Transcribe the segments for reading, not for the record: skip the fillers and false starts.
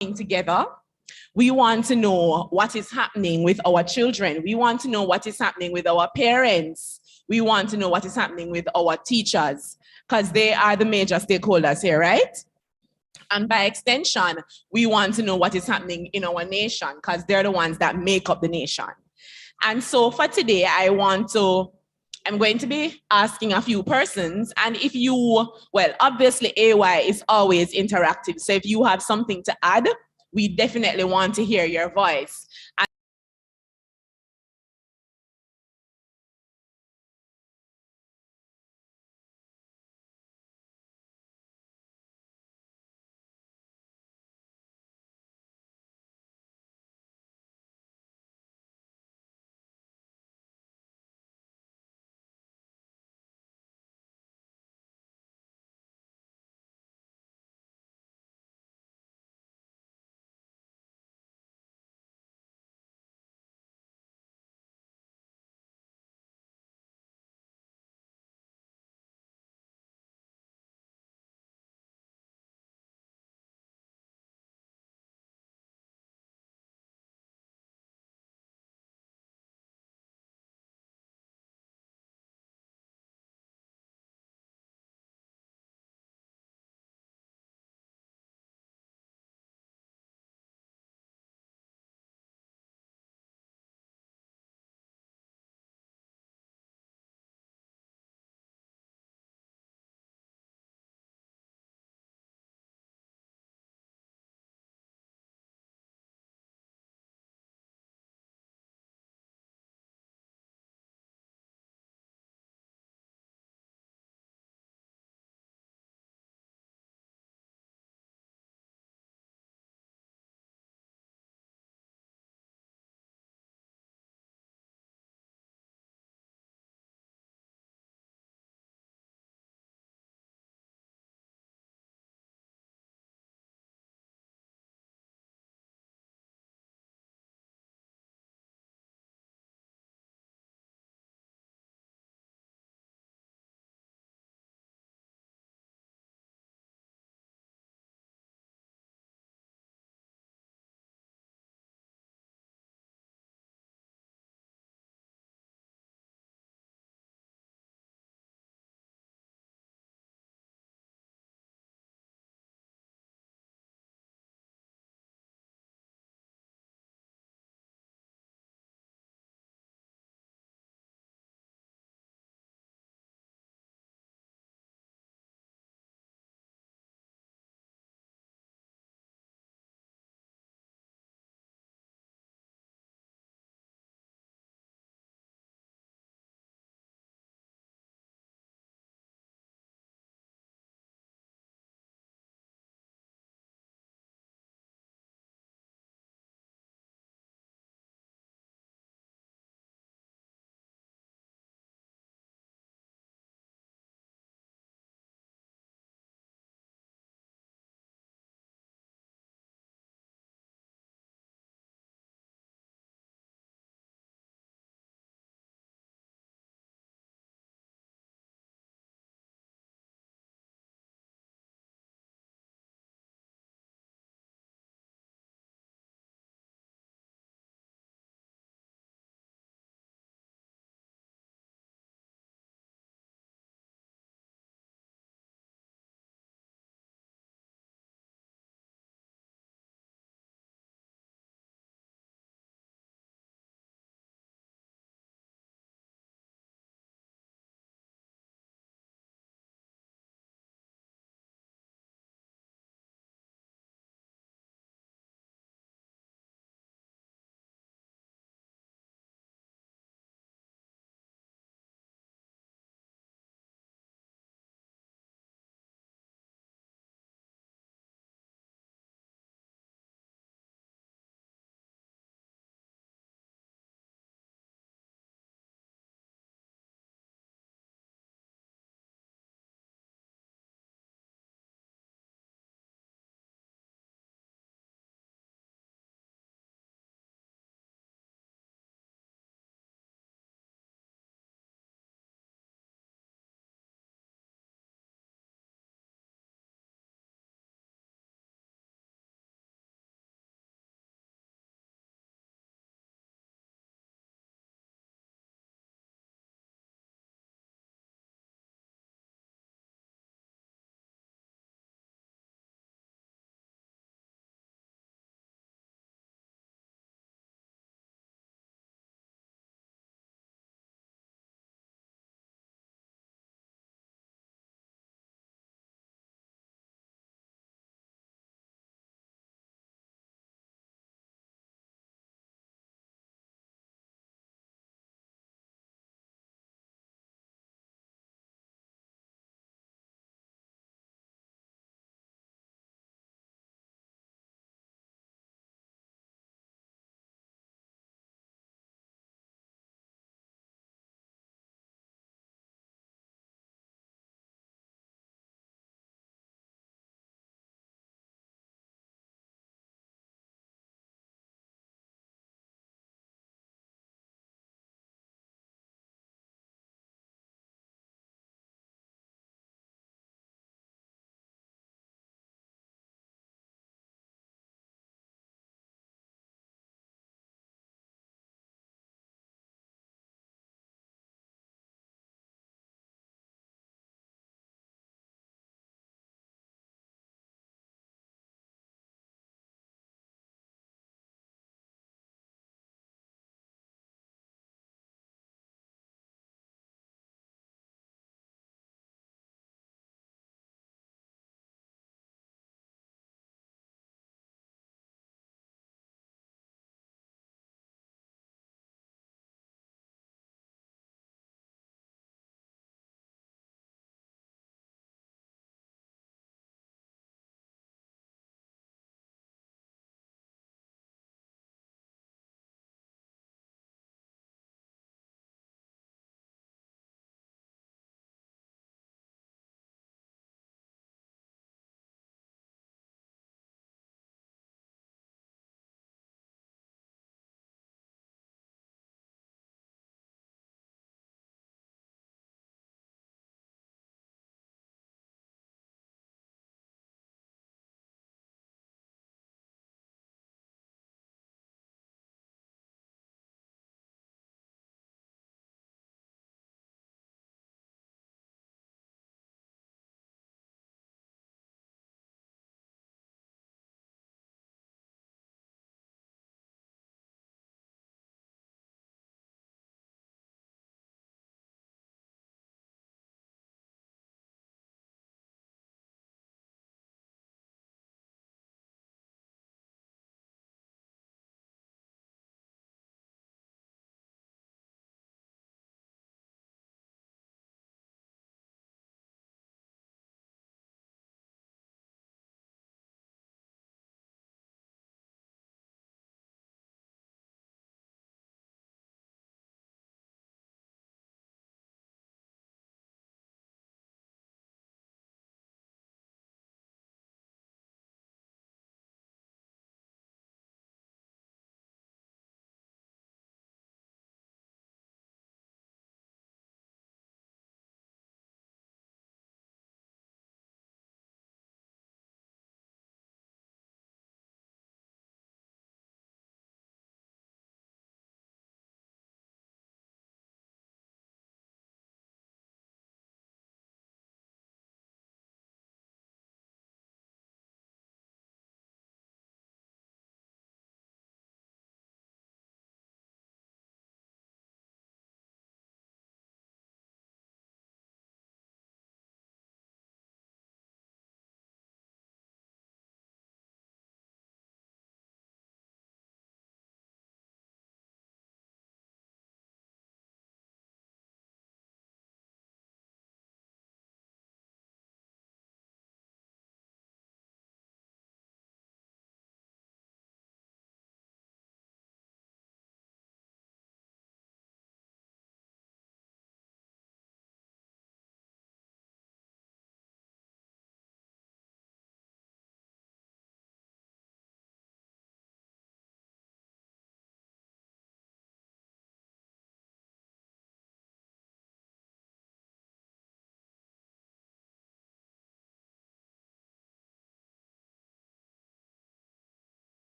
together. We want to know what is happening with our children. We want to know what is happening with our parents. We want to know what is happening with our teachers, because they are the major stakeholders here, right? And by extension, we want to know what is happening in our nation, because they're the ones that make up the nation. And so for today, I'm going to be asking a few persons. And if you, well, obviously AY is always interactive. So if you have something to add, we definitely want to hear your voice.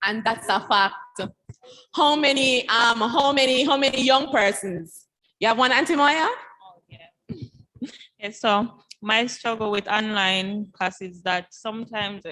And that's a fact. How many young persons? You have one, Auntie Moya? Oh, yeah. Yeah, so my struggle with online classes that sometimes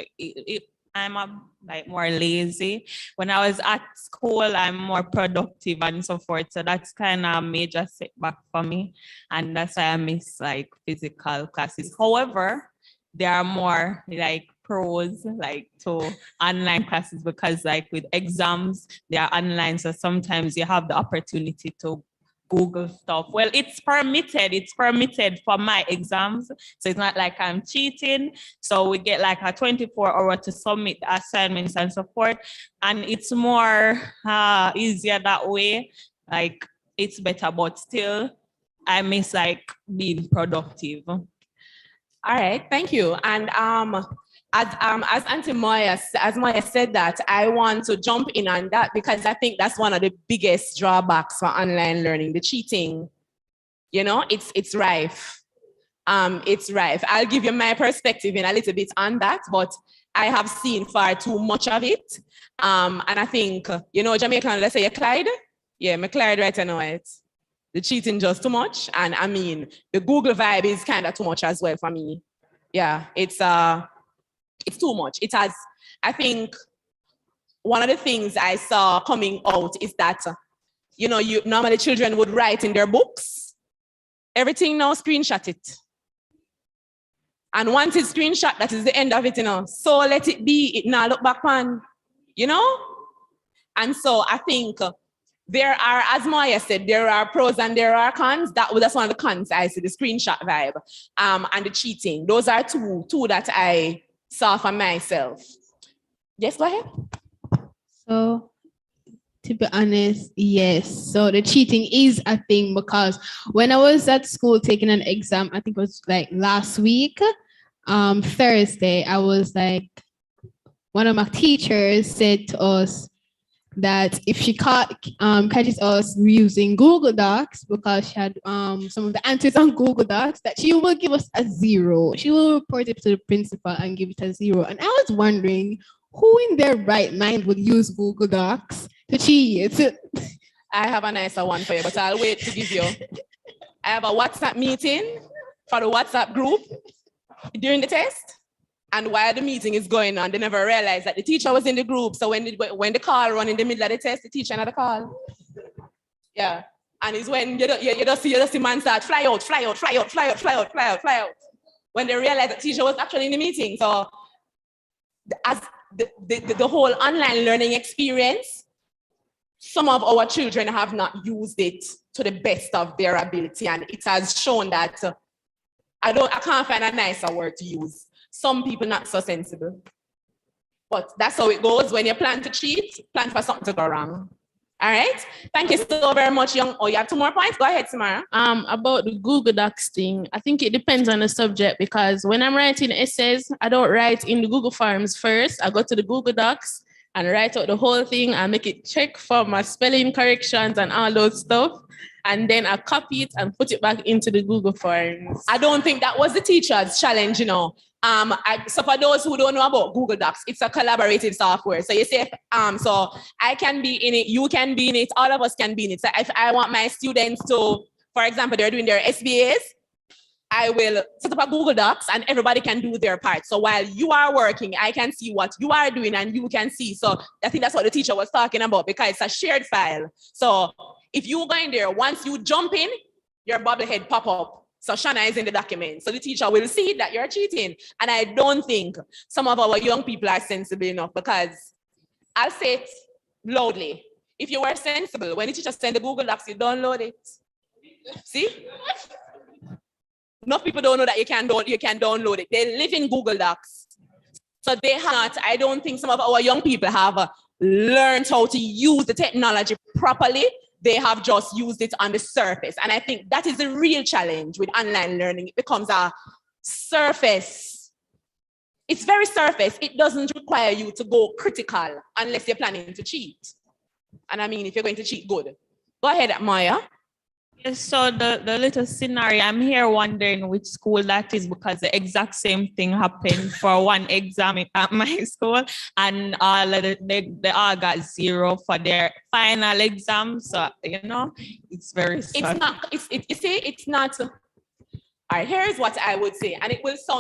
I'm like more lazy. When I was at school, I'm more productive and so forth. So that's kind of a major setback for me. And that's why I miss like physical classes. However, there are more like pros like to online classes because like with exams, they are online. So sometimes you have the opportunity to Google stuff. Well, it's permitted for my exams. So it's not like I'm cheating. So we get like a 24-hour to submit the assignments and so forth. And it's more easier that way. Like it's better, but still I miss like being productive. All right, thank you. And as Auntie Moya, as Moya said that, I want to jump in on that because I think that's one of the biggest drawbacks for online learning, the cheating. You know, it's rife. It's rife. I'll give you my perspective in a little bit on that, but I have seen far too much of it. And I think, you know, Jamaican, let's say you Clyde. Yeah, me Clyde right now, it. The cheating just too much. And I mean, the Google vibe is kind of too much as well for me. Yeah, it's too much. It has, I think, one of the things I saw coming out is that, you know, normally children would write in their books. Everything now screenshot it. And once it's screenshot, that is the end of it, you know. So let it be, it now look back on, you know? And so I think there are, as Maya said, there are pros and there are cons. That's one of the cons I see, the screenshot vibe and the cheating. Those are two that I saw for myself. Yes, go ahead. So, to be honest, yes. So the cheating is a thing because when I was at school taking an exam, I think it was like last week, Thursday, I was like, one of my teachers said to us that if she catches us using Google Docs because she had some of the answers on Google Docs, that she will give us a 0. She will report it to the principal and give it a 0. And I was wondering, who in their right mind would use Google Docs to cheat? I have a nicer one for you, but I'll wait to give you. I have a WhatsApp meeting for the WhatsApp group during the test. And while the meeting is going on, they never realized that the teacher was in the group. So when the call run in the middle of the test, the teacher another call. Yeah. And it's when you just see man start fly out. When they realize the teacher was actually in the meeting. So as the whole online learning experience, some of our children have not used it to the best of their ability. And it has shown that I can't find a nicer word to use. Some people not so sensible. But that's how it goes. When you plan to cheat, plan for something to go wrong. All right. Thank you so very much, young. Oh, you have 2 more points? Go ahead, Samara. About the Google Docs thing, I think it depends on the subject because when I'm writing essays, I don't write in the Google Forms first. I go to the Google Docs and write out the whole thing and make it check for my spelling corrections and all those stuff. And then I copy it and put it back into the Google Forms. I don't think that was the teacher's challenge, you know. So for those who don't know about Google Docs, it's a collaborative software. So you say, so I can be in it, you can be in it, all of us can be in it. So if I want my students to, for example, they're doing their SDAs, I will set up a Google Docs and everybody can do their part. So while you are working, I can see what you are doing and you can see. So I think that's what the teacher was talking about because it's a shared file. So if you go in there, once you jump in, your bobblehead pop up. So Shana is in the document. So the teacher will see that you're cheating. And I don't think some of our young people are sensible enough because I'll say it loudly. If you were sensible, when the teacher sends the Google Docs, you download it. See? Enough people don't know that you can download it. They live in Google Docs. So they have not, I don't think some of our young people have learned how to use the technology properly. They have just used it on the surface. And I think that is the real challenge with online learning. It becomes a surface. It's very surface. It doesn't require you to go critical unless you're planning to cheat. And I mean, if you're going to cheat, good. Go ahead, Maya. Yes, so the little scenario, I'm here wondering which school that is because the exact same thing happened for one exam at my school, and all of they all got 0 for their final exam. So it's very sad. It's not, you see, it's not. All right, here's what I would say, and it will sound